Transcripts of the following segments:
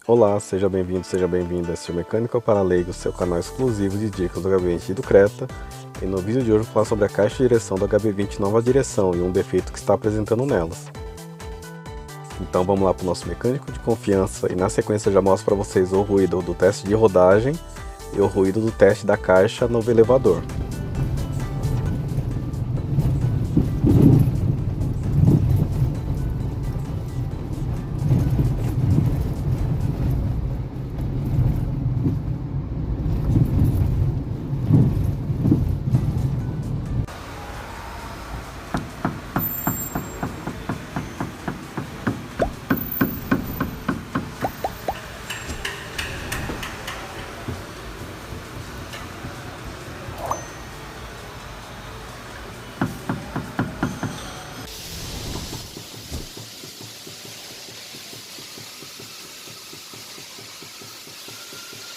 Olá, seja bem-vindo, seja bem-vinda a este Mecânica para Leigos, seu canal exclusivo de dicas do HB20 e do Creta. E no vídeo de hoje eu vou falar sobre a caixa de direção do HB20 nova direção e um defeito que está apresentando nelas. Então vamos lá para o nosso mecânico de confiança e na sequência eu já mostro para vocês o ruído do teste de rodagem e o ruído do teste da caixa no elevador.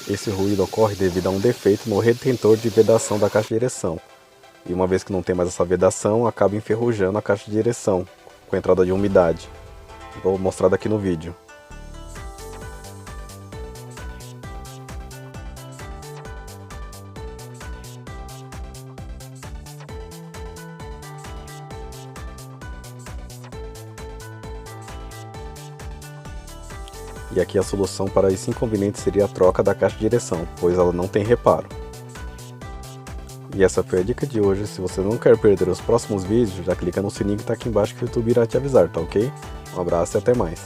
Esse ruído ocorre devido a um defeito no retentor de vedação da caixa de direção. E uma vez que não tem mais essa vedação, acaba enferrujando a caixa de direção, com a entrada de umidade. Vou mostrar daqui no vídeo. E aqui a solução para esse inconveniente seria a troca da caixa de direção, pois ela não tem reparo. E essa foi a dica de hoje. Se você não quer perder os próximos vídeos, já clica no sininho que está aqui embaixo que o YouTube irá te avisar, tá ok? Um abraço e até mais.